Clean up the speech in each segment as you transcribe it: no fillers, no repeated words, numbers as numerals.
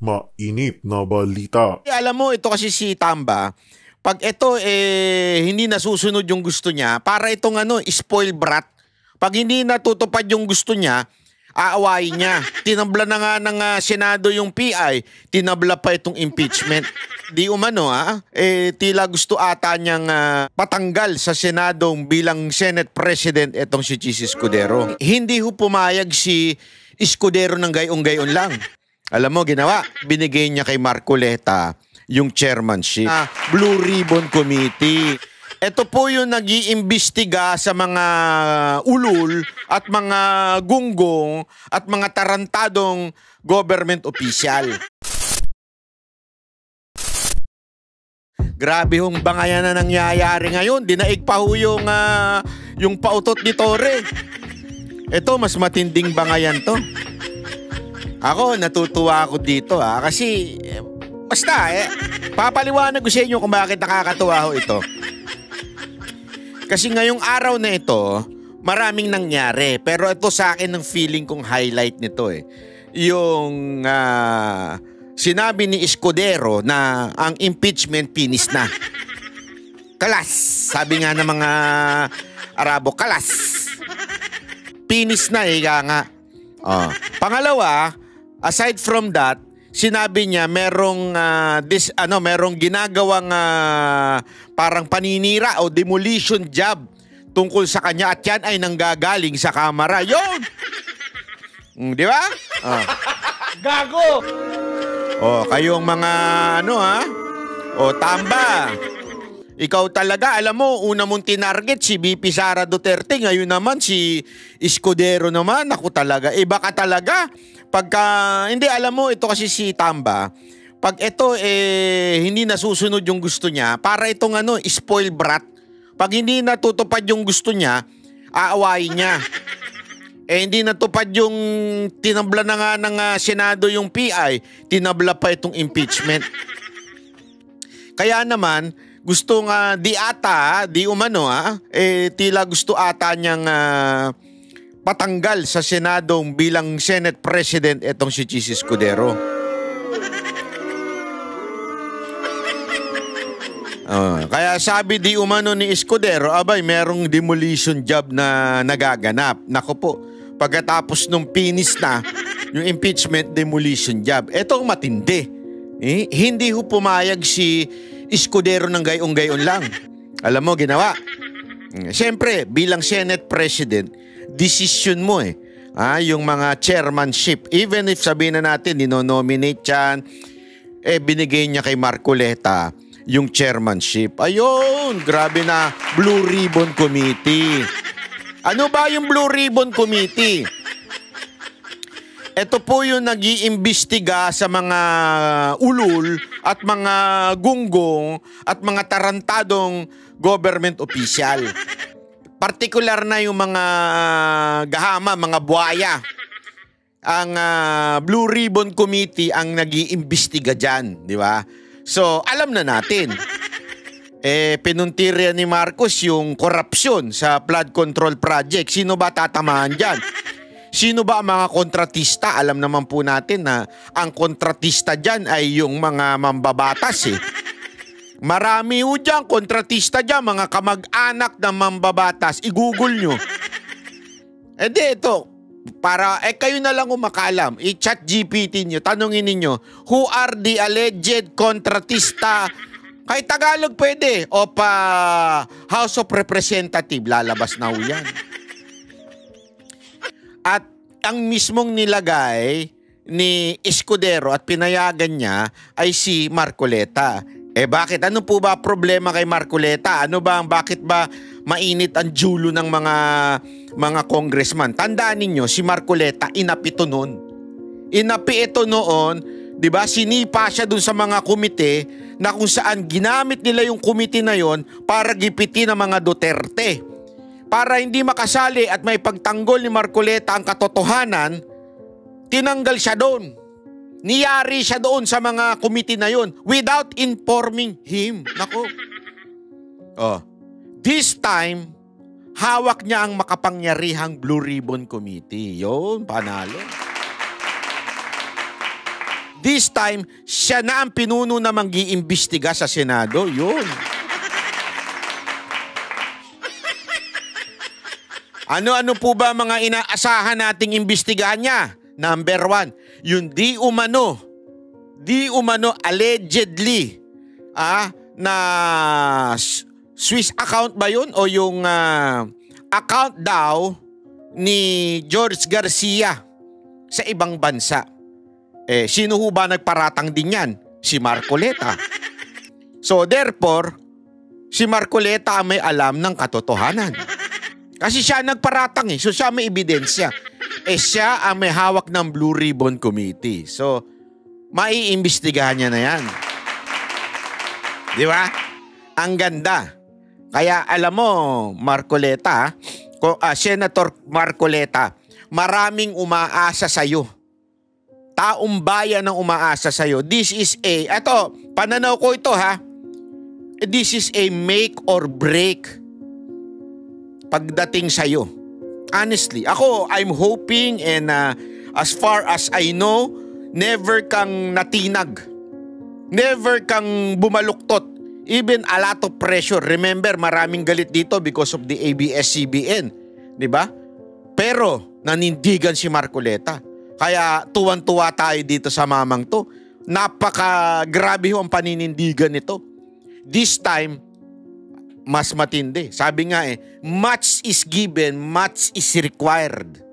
Mainit na balita. Alam mo, ito kasi si Tamba, pag ito hindi nasusunod yung gusto niya, para itong spoil brat. Pag hindi natutupad yung gusto niya, aawayin niya. Tinabla na nga ng Senado yung PI, tinabla pa itong impeachment. Di umano tila gusto ata niyang patanggal sa Senado bilang Senate President itong si Chis Escudero. Hindi ho pumayag si Escudero ng gayong-gayon lang. Alam mo, ginawa, binigay niya kay Marcoleta yung chairmanship. Blue Ribbon Committee. Ito po yung nag-iimbestiga sa mga ulul at mga gunggong at mga tarantadong government official. Grabe hong bangayan na nangyayari ngayon. Dinaig pa ho yung pautot ni Torre. Ito, mas matinding bangayan to. Ako, natutuwa ako dito kasi basta papaliwanag ko sa inyo kung bakit nakakatuwa ho ito. Kasi ngayong araw na ito, maraming nangyari. Pero ito sa akin ang feeling kong highlight nito yung sinabi ni Escudero na ang impeachment finis na. Kalas! Sabi nga ng mga Arabo, kalas! Finis na nga. Pangalawa, aside from that, sinabi niya merong ginagawang parang paninira o demolition job tungkol sa kanya at yan ay nanggagaling sa Kamara. Yun! Di ba? Gago! Kayong mga Tamba. Ikaw talaga, alam mo, una mong tinarget si VP Sara Duterte, ngayon naman si Escudero naman. Ako talaga, iba ka talaga. Hindi, alam mo, ito kasi si Tamba, pag ito hindi nasusunod yung gusto niya, para itong spoil brat. Pag hindi natutupad yung gusto niya, aawayin niya. Hindi natupad yung tinabla na nga ng Senado yung PI, tinabla pa itong impeachment. Kaya naman, gusto nga tila gusto ata niyang patanggal sa Senado bilang Senate President itong si Chis Escudero. Kaya sabi di umano ni Escudero, abay merong demolition job na nagaganap. Nako po, pagkatapos nung finis na yung impeachment demolition job, etong matindi. Hindi ho pumayag si Escudero ng gayong-gayon lang. Alam mo, ginawa. Siyempre, bilang Senate President, decision mo yung mga chairmanship. Even if sabihin na natin, ninonominate yan, binigay niya kay Marcoleta yung chairmanship. Ayun, grabe na, Blue Ribbon Committee. Ano ba yung Blue Ribbon Committee? Ito po yung nag-iimbestiga sa mga ulul at mga gunggong at mga tarantadong government official. Partikular na yung mga gahama, mga buhaya. Ang Blue Ribbon Committee ang nag-iimbestiga dyan, di ba? So, alam na natin. Pinuntirya ni Marcos yung korupsyon sa flood control project. Sino ba tatamaan dyan? Sino ba ang mga kontratista? Alam naman po natin na ang kontratista dyan ay yung mga mambabatas Marami ho dyan, kontratista dyan, mga kamag-anak ng mambabatas. I-google nyo. Ito, para kayo na lang umakalam, i-chat GPT nyo, tanungin ninyo, who are the alleged kontratista? Kahit Tagalog pwede, o pa House of Representative, lalabas na ho yan. At ang mismong nilagay ni Escudero at pinayagan niya ay si Marcoleta. Bakit? Ano po ba problema kay Marcoleta? Bakit ba mainit ang julo ng mga congressman? Tandaan ninyo, si Marcoleta inapi ito noon. Inapi ito noon, 'di ba? Sinipa siya dun sa mga komite na kung saan ginamit nila yung komite na yon para gipitin ang mga Duterte. Para hindi makasali at may pagtanggol ni Marcoleta ang katotohanan, tinanggal siya doon. Niyari siya doon sa mga komite na yon without informing him. Nako. This time, hawak niya ang makapangyarihang Blue Ribbon Committee. Yun, panalo. This time, siya na ang pinuno na mag-iimbestiga sa Senado. Yun. Ano-ano po ba mga inaasahan nating imbestigahan niya? Number 1, yung di umano allegedly na Swiss account ba yun o yung account daw ni George Garcia sa ibang bansa. Sino ho ba nagparatang din yan? Si Marcoleta. So therefore, si Marcoleta ang may alam ng katotohanan. Kasi siya nagparatang so siya may ebidensya. Siya ang may hawak ng Blue Ribbon Committee. So, maiimbestigahan niya na yan. Di ba? Ang ganda. Kaya alam mo, Marcoleta, Senator Marcoleta, maraming umaasa sa'yo. Taong bayan ang umaasa sa'yo. This is pananaw ko ito this is a make or break pagdating sa'yo. Honestly, ako, I'm hoping and as far as I know, never kang natinag. Never kang bumaluktot. Even a lot of pressure. Remember, maraming galit dito because of the ABS-CBN. Diba? Pero, nanindigan si Marcoleta. Kaya tuwan-tuwa tayo dito sa mamang to. Napaka-grabe ang paninindigan nito. This time, mas matindi. Sabi nga much is given, much is required.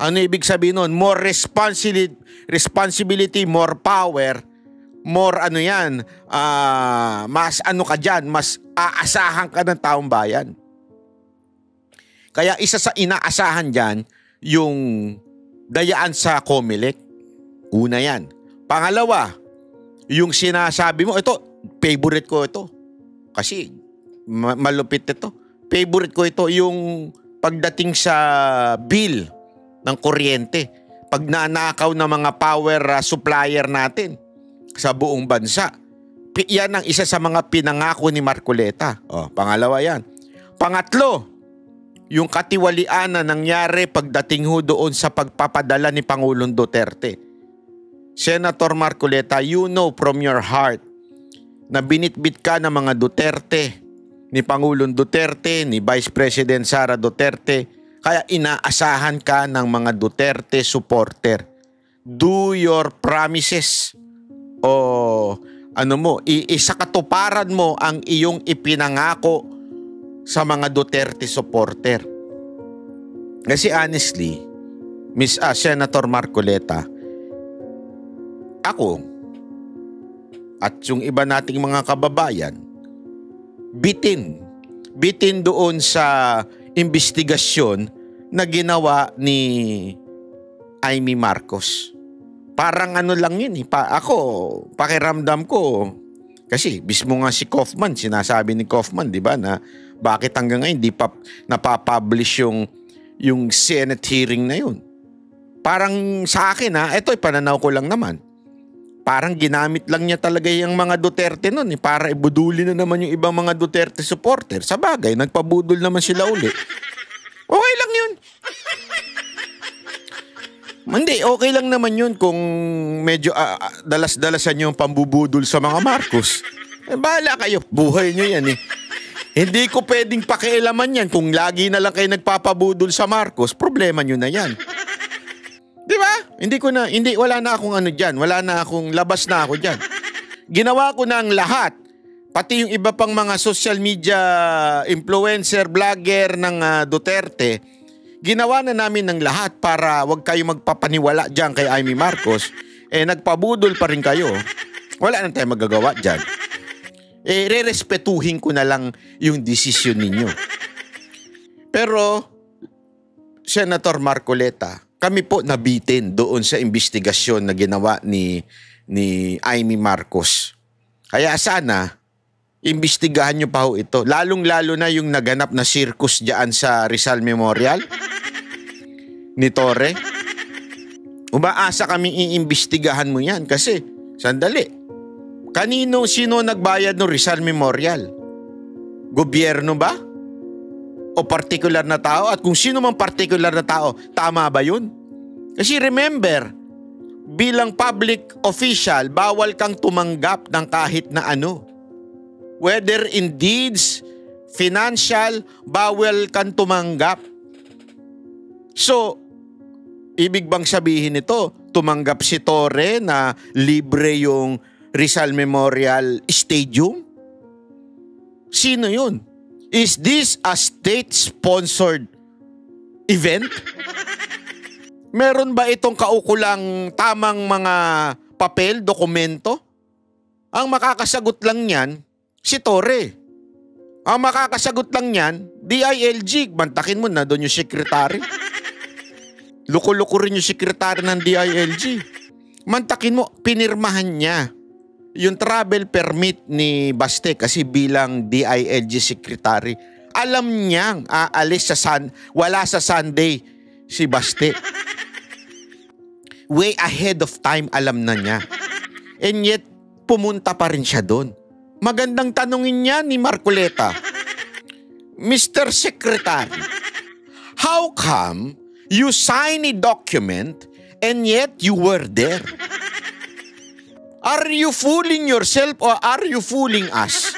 Ano ibig sabihin nun? More responsibility, more power, more mas ka dyan, mas aasahan ka ng taong bayan. Kaya isa sa inaasahan dyan, yung dayaan sa COMELEC. Una yan. Pangalawa, yung sinasabi mo, ito, favorite ko ito. Kasi, malupit ito. Favorite ko ito yung pagdating sa bill ng kuryente. Pag nanakaw ng mga power supplier natin sa buong bansa. Yan ang isa sa mga pinangako ni Marcoleta. Pangalawa yan. Pangatlo, yung katiwalian na nangyari pagdating ho doon sa pagpapadala ni Pangulong Duterte. Senator Marcoleta, you know from your heart na binitbit ka ng mga Duterte, ni Pangulong Duterte, ni Vice President Sara Duterte, kaya inaasahan ka ng mga Duterte supporter. Do your promises isakatuparan mo ang iyong ipinangako sa mga Duterte supporter. Kasi honestly, Senator Marcoleta, ako at yung iba nating mga kababayan, bitin doon sa investigasyon na ginawa ni Amy Marcos. Parang lang yun ako, pakiramdam ko, kasi mismo nga si Kaufman, sinasabi ni Kaufman, di ba, na bakit hanggang ngayon di pa napapublish yung Senate hearing na yun. Parang sa akin ito pananaw ko lang naman. Parang ginamit lang niya talaga yung mga Duterte nun para ibuduli na naman yung ibang mga Duterte supporter. Sa bagay, nagpabudol naman sila uli. Okay lang yun. Hindi, okay lang naman yun kung medyo dalas-dalasan yung pambubudol sa mga Marcos. Bahala kayo, buhay nyo yan Hindi ko pwedeng pakialaman yan kung lagi na lang kayo nagpapabudol sa Marcos, problema nyo na yan. Di ba? Wala na akong dyan. Wala na akong, labas na ako dyan. Ginawa ko na ang lahat. Pati yung iba pang mga social media influencer, vlogger ng Duterte, ginawa na namin ng lahat para wag kayo magpapaniwala dyan kay Amy Marcos. Nagpabudol pa rin kayo. Wala na tayong magagawa dyan. Re-respetuhin ko na lang yung desisyon ninyo. Pero, Senator Marcoleta, kami po nabitin doon sa investigasyon na ginawa ni Amy Marcos. Kaya sana, imbestigahan nyo pa ho ito. Lalong-lalo na yung naganap na circus dyan sa Rizal Memorial ni Torre. Umaasa kami iimbestigahan mo yan kasi, sandali, sino nagbayad ng Rizal Memorial? Gobyerno ba? O particular na tao? At kung sino mang particular na tao, tama ba yun? Kasi remember, bilang public official, bawal kang tumanggap ng kahit na ano. Whether in deeds, financial, bawal kang tumanggap. So, ibig bang sabihin nito, tumanggap si Torre na libre yung Rizal Memorial Stadium? Sino yun? Is this a state-sponsored event? Meron ba itong kaukulang tamang mga papel, dokumento? Ang makakasagot lang niyan, si Torre. Ang makakasagot lang niyan, DILG. Bantakin mo na doon yung sekretary. Luko-luko rin yung sekretary ng DILG. Mantakin mo, pinirmahan niya yung travel permit ni Baste kasi bilang DILG secretary. Alam niyang aalis wala sa Sunday si Baste. Way ahead of time alam na niya. And yet, pumunta pa rin siya doon. Magandang tanungin niya ni Marcoleta, Mr. Secretary, how come you sign a document and yet you were there? Are you fooling yourself or are you fooling us?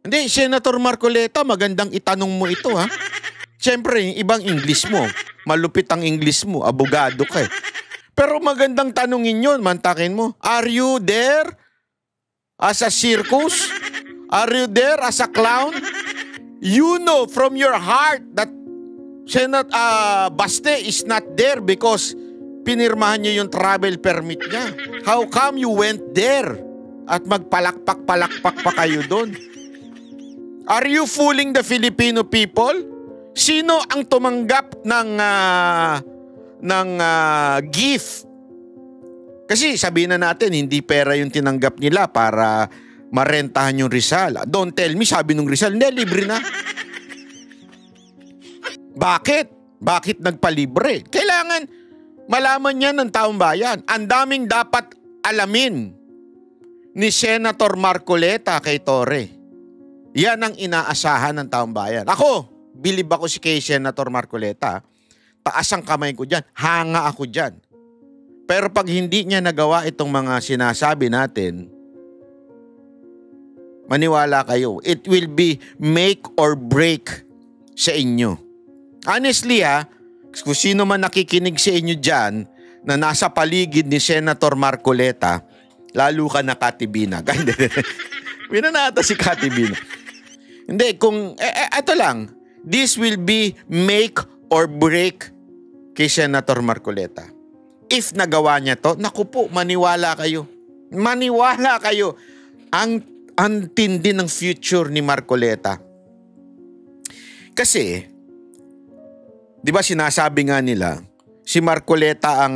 Hindi, Senator Marcoleta, magandang itanong mo ito ha. Siyempre, ibang English mo. Malupit ang English mo, abogado ka eh. Pero magandang tanungin yun, mantakin mo. Are you there as a circus? Are you there as a clown? You know from your heart that Baste is not there because pinirmahan niya yung travel permit niya. How come you went there at magpalakpak-palakpak pa kayo doon? Are you fooling the Filipino people? Sino ang tumanggap ng gift? Kasi sabihin na natin, hindi pera yung tinanggap nila para marentahan yung Rizal. Don't tell me, sabi nung Rizal, hindi, libre na. Bakit? Bakit nagpalibre? Kailangan malaman yan ng taong bayan. Ang daming dapat alamin ni Senator Marcoleta kay Torre. Yan ang inaasahan ng taong bayan. Ako, bilib ako kay Senator Marcoleta. Taas ang kamay ko dyan. Hanga ako dyan. Pero pag hindi niya nagawa itong mga sinasabi natin, maniwala kayo, it will be make or break sa inyo. Honestly kung sino man nakikinig sa inyo dyan na nasa paligid ni Senator Marcoleta, lalo ka na Katibinag. Winanata si Katibinag. Hindi, kung, ito lang, this will be make or break kay Senator Marcoleta. If nagawa niya to, naku po, maniwala kayo. Maniwala kayo. Ang tindi ng future ni Marcoleta. Kasi, di ba sinasabi nga nila, si Marcoleta ang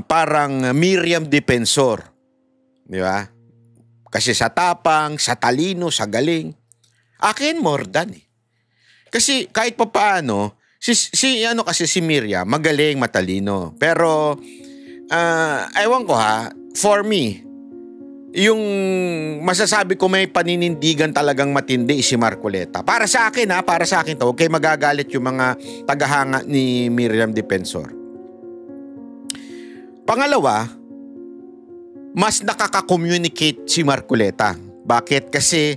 parang Miriam Defensor. Di ba? Kasi sa tapang, sa talino, sa galing. Akin more than eh. Kasi kahit pa paano, si Miriam, magaling, matalino. Pero, ewan ko for me, yung masasabi ko may paninindigan talagang matindi si Marcoleta. Para sa akin para sa akin to, okay, magagalit yung mga tagahanga ni Miriam Defensor. Pangalawa, mas nakaka-communicate si Marcoleta. Bakit? Kasi,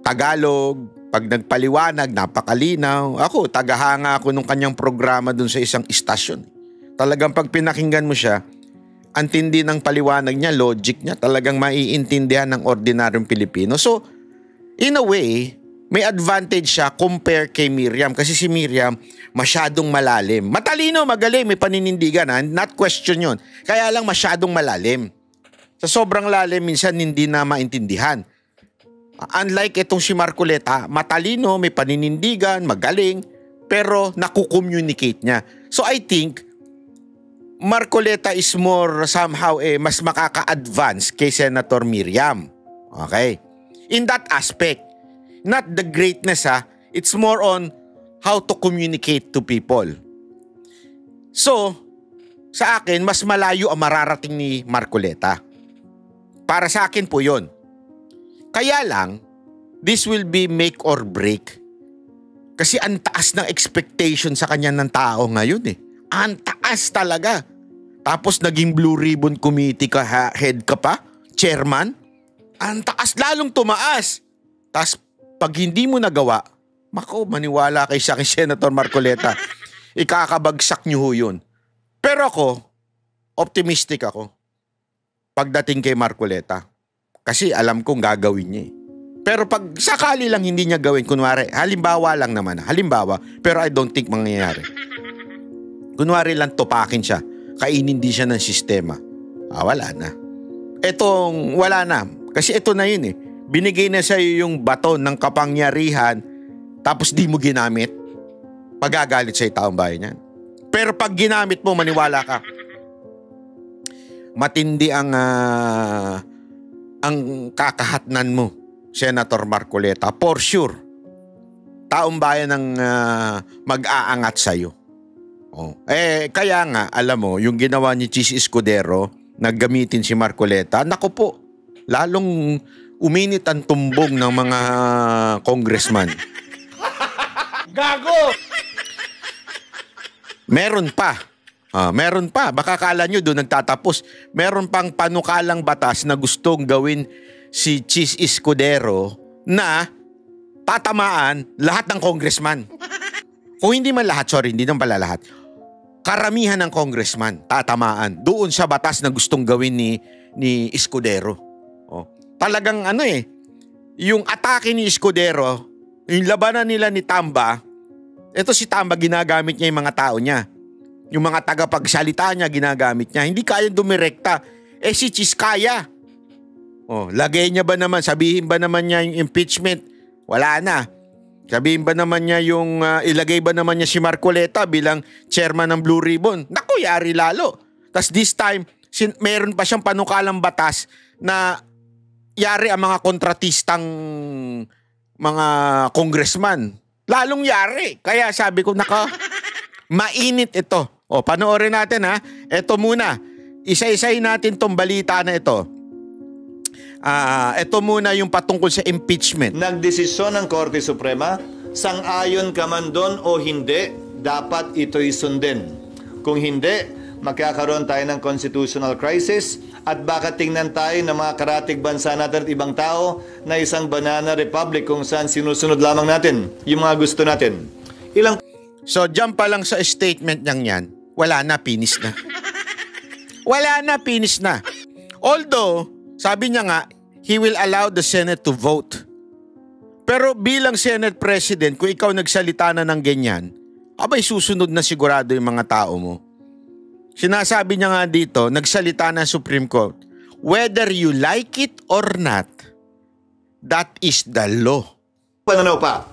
Tagalog, pag nagpaliwanag, napakalinaw. Ako, tagahanga ako nung kanyang programa dun sa isang istasyon. Talagang pag pinakinggan mo siya, ang tindi ng paliwanag niya, logic niya, talagang maiintindihan ng ordinaryong Pilipino. So, in a way, may advantage siya compare kay Miriam. Kasi si Miriam, masyadong malalim. Matalino, magaling, may paninindigan. Not question yun. Kaya lang masyadong malalim. Sa sobrang lalim, minsan hindi na maintindihan. Unlike itong si Marcoleta, matalino, may paninindigan, magaling, pero nakukommunicate niya. So I think, Marcoleta is more somehow mas makaka-advance kay Senator Miriam. Okay? In that aspect, not the greatness it's more on how to communicate to people. So, sa akin, mas malayo ang mararating ni Marcoleta. Para sa akin po yun. Kaya lang, this will be make or break. Kasi ang taas ng expectation sa kanya ng tao ngayon eh. Ang taas talaga. Tapos naging Blue Ribbon Committee ka, head ka pa, chairman. Ang taas, lalong tumaas. Tapos pag hindi mo nagawa, mako, maniwala kay sa akin, Senator Marcoleta, ikakabagsak niyo ho yun. Pero ako, optimistic ako pagdating kay Marcoleta. Kasi alam kong gagawin niya eh. Pero pag sakali lang hindi niya gawin, kunwari, halimbawa lang naman, halimbawa, pero I don't think mangyayari. Kunwari lang tupakin siya, kainin din siya ng sistema. Wala na. Etong wala na. Kasi ito na yun eh. Binigay na sa'yo yung baton ng kapangyarihan, tapos di mo ginamit, pagagalit sa'yo taong bayan yan. Pero pag ginamit mo, maniwala ka, matindi ang kakahatnan mo, Senator Marcoleta, for sure. Taong bayan ang mag-aangat sa'yo. Oh. Kaya nga, alam mo, yung ginawa ni Chis Escudero, naggamitin si Marcoleta, naku po, lalong uminit ang tumbong ng mga congressman. Gago! Meron pa. Meron pa. Baka kala nyo doon nagtatapos. Meron pang panukalang batas na gustong gawin si Chis Escudero na tatamaan lahat ng congressman. Kung hindi man lahat, hindi naman pala lahat. Karamihan ng congressman tatamaan doon sa batas na gustong gawin ni Escudero. Talagang yung atake ni Escudero, yung labanan nila ni Tamba, ito si Tamba ginagamit niya yung mga tao niya. Yung mga tagapagsalita niya ginagamit niya. Hindi kaya dumirekta. Si Chis kaya. Lagay niya ba naman, sabihin ba naman niya yung impeachment? Wala na. Sabihin ba naman niya yung, ilagay ba naman niya si Marcoleta bilang chairman ng Blue Ribbon? Naku, yari lalo. Tas this time, meron pa siyang panukalang batas na yari ang mga kontratistang mga congressman. Lalong yari. Kaya sabi ko, mainit ito. Panoorin natin ha. Ito muna. Isa-isahin natin tong balita na ito. Ito muna yung patungkol sa impeachment. Nagdesisyon ng Korte Suprema, sang-ayon ka man doon o hindi, dapat ito'y sundin. Kung hindi, magkakaroon tayo ng constitutional crisis at baka tingnan tayo ng mga karatig bansa natin at ibang tao na isang banana republic kung saan sinusunod lamang natin yung mga gusto natin. So, dyan pa lang sa statement niyang yan, wala na, finish na. Wala na, finish na. Although, sabi niya nga, he will allow the Senate to vote. Pero bilang Senate President, kung ikaw nagsalita na ng ganyan, abay susunod na sigurado yung mga tao mo. Sinasabi niya nga dito, nagsalita na Supreme Court, whether you like it or not, that is the law. Pananaw pa,